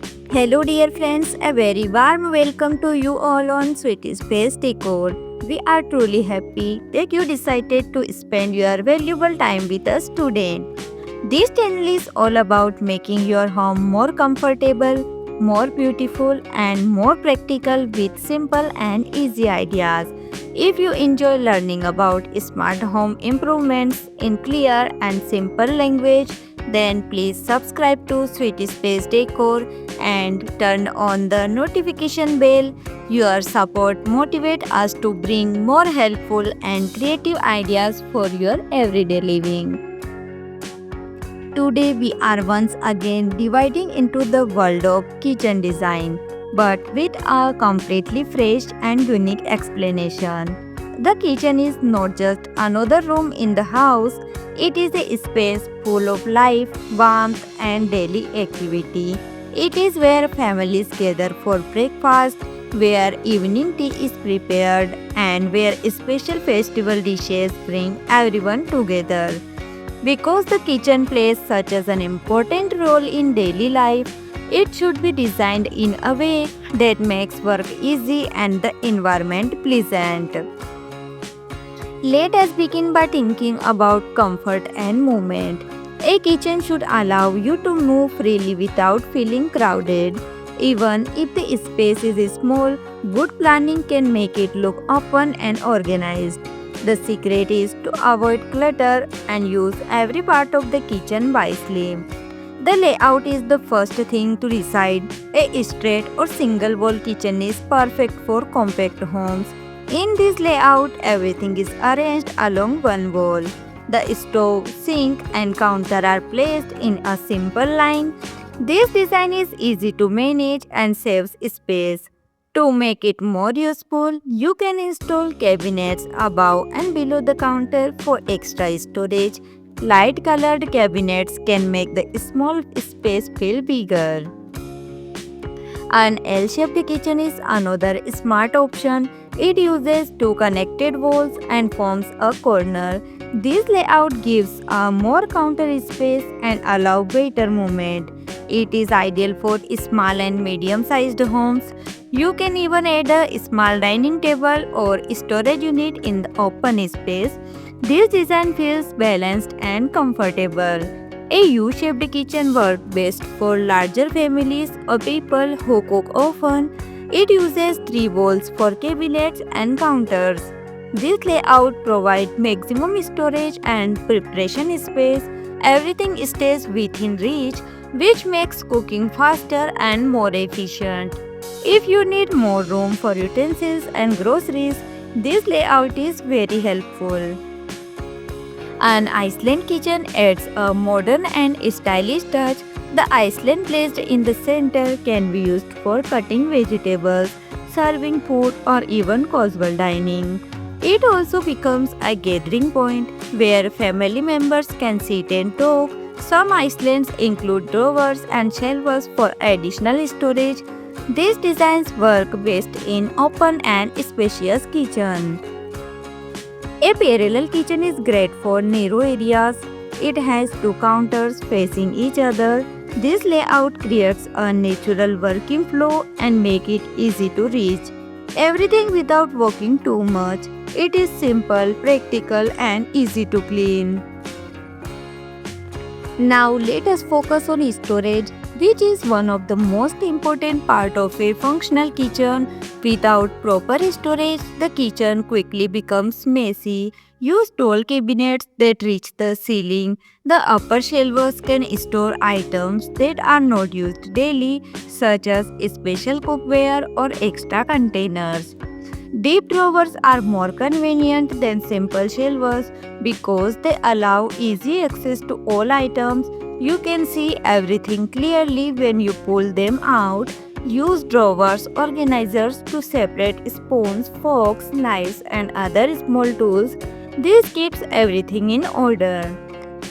Hello dear friends, a very warm welcome to you all on Sweetie Space Decor. We are truly happy that you decided to spend your valuable time with us today. This channel is all about making your home more comfortable, more beautiful and more practical with simple and easy ideas. If you enjoy learning about smart home improvements in clear and simple language, then please subscribe to Sweetie Space Decor and turn on the notification bell. Your support motivates us to bring more helpful and creative ideas for your everyday living. Today we are once again dividing into the world of kitchen design, but with a completely fresh and unique explanation. The kitchen is not just another room in the house, it is a space full of life, warmth, and daily activity. It is where families gather for breakfast, where evening tea is prepared, and where special festival dishes bring everyone together. Because the kitchen plays such as an important role in daily life, it should be designed in a way that makes work easy and the environment pleasant. Let us begin by thinking about comfort and movement. A kitchen should allow you to move freely without feeling crowded. Even if the space is small, good planning can make it look open and organized. The secret is to avoid clutter and use every part of the kitchen wisely. The layout is the first thing to decide. A straight or single wall kitchen is perfect for compact homes. In this layout, everything is arranged along one wall. The stove, sink, and counter are placed in a simple line. This design is easy to manage and saves space. To make it more useful, you can install cabinets above and below the counter for extra storage. Light colored cabinets can make the small space feel bigger. An L-shaped kitchen is another smart option. It uses two connected walls and forms a corner. This layout gives a more counter space and allow better movement. It is ideal for small and medium-sized homes. You can even add a small dining table or storage unit in the open space. This design feels balanced and comfortable. A U-shaped kitchen works best for larger families or people who cook often. It uses three walls for cabinets and counters. This layout provides maximum storage and preparation space. Everything stays within reach, which makes cooking faster and more efficient. If you need more room for utensils and groceries, this layout is very helpful. An Iceland kitchen adds a modern and stylish touch. The Iceland placed in the center can be used for cutting vegetables, serving food, or even casual dining. It also becomes a gathering point where family members can sit and talk. Some Icelands include drawers and shelves for additional storage. These designs work best in open and spacious kitchen. A parallel kitchen is great for narrow areas. It has two counters facing each other. This layout creates a natural working flow and make it easy to reach everything without walking too much. It is simple, practical and easy to clean. Now let us focus on storage, which is one of the most important part of a functional kitchen. Without proper storage, the kitchen quickly becomes messy. Use tall cabinets that reach the ceiling. The upper shelves can store items that are not used daily, such as special cookware or extra containers. Deep drawers are more convenient than simple shelves because they allow easy access to all items. You can see everything clearly when you pull them out. Use drawers organizers to separate spoons, forks, knives, and other small tools. This keeps everything in order.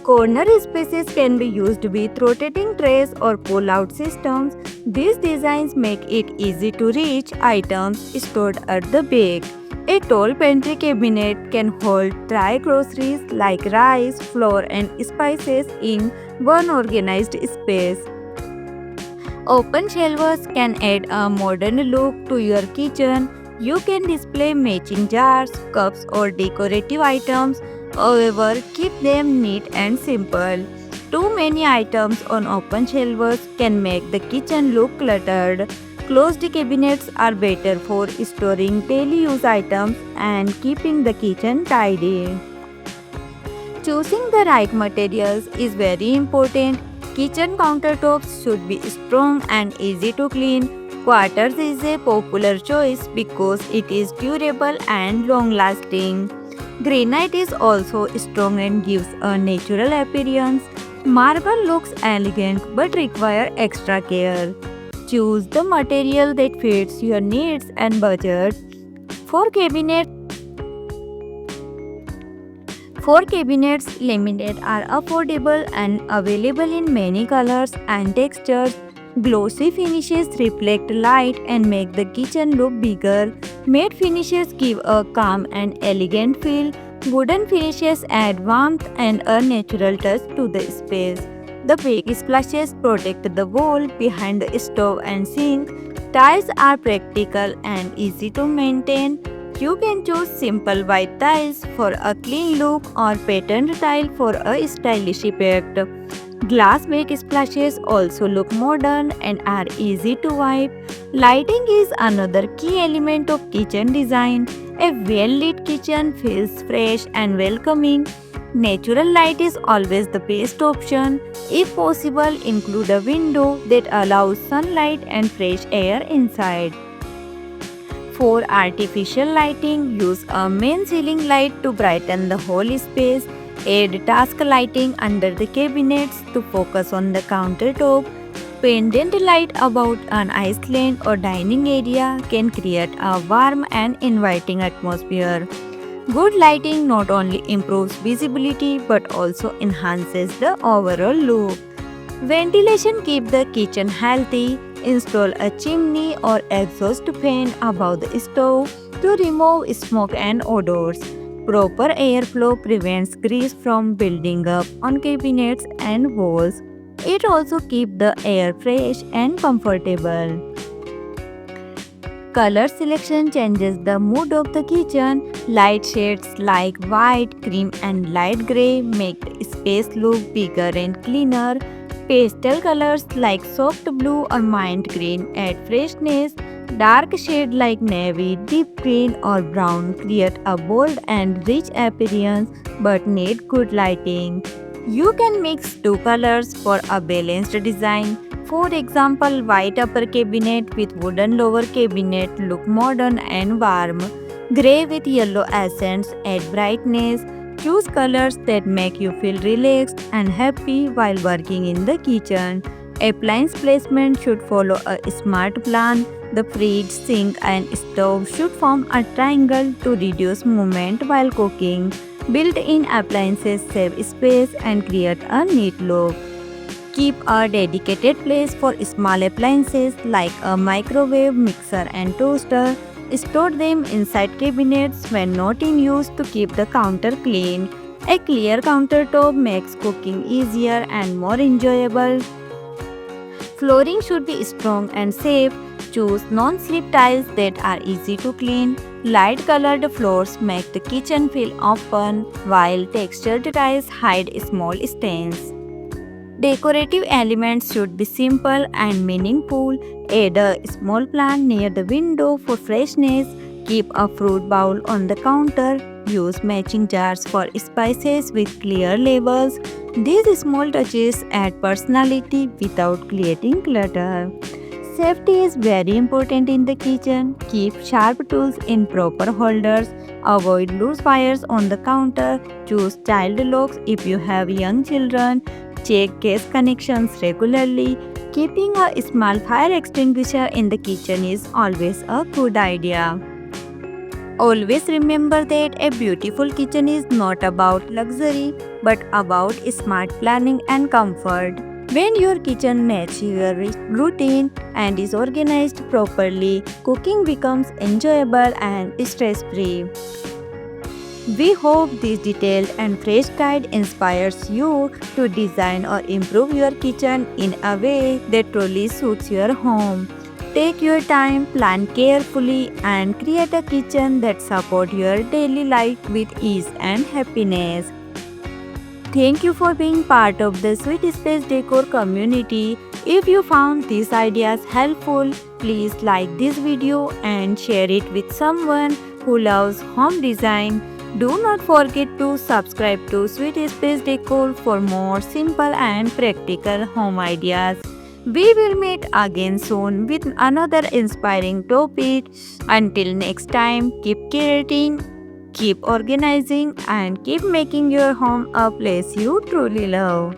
Corner spaces can be used with rotating trays or pull-out systems. These designs make it easy to reach items stored at the back. A tall pantry cabinet can hold dry groceries like rice, flour, and spices in one organized space. Open shelves can add a modern look to your kitchen. You can display matching jars, cups, or decorative items. However, keep them neat and simple. Too many items on open shelves can make the kitchen look cluttered. Closed cabinets are better for storing daily use items and keeping the kitchen tidy. Choosing the right materials is very important. Kitchen countertops should be strong and easy to clean. Quarters is a popular choice because it is durable and long lasting. Granite is also strong and gives a natural appearance. Marble looks elegant but require extra care. Choose the material that fits your needs and budget. For cabinets, laminate are affordable and available in many colors and textures. Glossy finishes reflect light and make the kitchen look bigger. Matte finishes give a calm and elegant feel. Wooden finishes add warmth and a natural touch to the space. The backsplashes protect the wall behind the stove and sink. Tiles are practical and easy to maintain. You can choose simple white tiles for a clean look or patterned tile for a stylish effect. Glass backsplashes also look modern and are easy to wipe. Lighting is another key element of kitchen design. A well-lit kitchen feels fresh and welcoming. Natural light is always the best option. If possible, include a window that allows sunlight and fresh air inside. For artificial lighting, use a main ceiling light to brighten the whole space. Add task lighting under the cabinets to focus on the countertop. Pendant light about an island or dining area can create a warm and inviting atmosphere. Good lighting not only improves visibility but also enhances the overall look. Ventilation keeps the kitchen healthy. Install a chimney or exhaust fan above the stove to remove smoke and odors. Proper airflow prevents grease from building up on cabinets and walls. It also keeps the air fresh and comfortable. Color selection changes the mood of the kitchen. Light shades like white, cream, and light gray make the space look bigger and cleaner. Pastel colors like soft blue or mint green add freshness. Dark shades like navy, deep green, or brown create a bold and rich appearance but need good lighting. You can mix two colors for a balanced design. For example, white upper cabinet with wooden lower cabinet look modern and warm. Gray with yellow accents add brightness. Choose colors that make you feel relaxed and happy while working in the kitchen. Appliance placement should follow a smart plan. The fridge, sink, and stove should form a triangle to reduce movement while cooking. Built-in appliances save space and create a neat look. Keep a dedicated place for small appliances like a microwave, mixer, and toaster. Store them inside cabinets when not in use to keep the counter clean. A clear countertop makes cooking easier and more enjoyable. Flooring should be strong and safe. Choose non-slip tiles that are easy to clean. Light colored floors make the kitchen feel open, while textured tiles hide small stains. Decorative elements should be simple and meaningful. Add a small plant near the window for freshness. Keep a fruit bowl on the counter. Use matching jars for spices with clear labels. These small touches add personality without creating clutter. Safety is very important in the kitchen. Keep sharp tools in proper holders. Avoid loose wires on the counter. Choose child locks if you have young children. Check gas connections regularly. Keeping a small fire extinguisher in the kitchen is always a good idea. Always remember that a beautiful kitchen is not about luxury but about smart planning and comfort. When your kitchen matches your routine and is organized properly, cooking becomes enjoyable and stress-free. We hope this detailed and fresh guide inspires you to design or improve your kitchen in a way that truly suits your home. Take your time, plan carefully, and create a kitchen that supports your daily life with ease and happiness. Thank you for being part of the Sweet Space Decor community. If you found these ideas helpful, please like this video and share it with someone who loves home design. Do not forget to subscribe to Sweet Space Decor for more simple and practical home ideas. We will meet again soon with another inspiring topic. Until next time, keep creating, keep organizing, and keep making your home a place you truly love.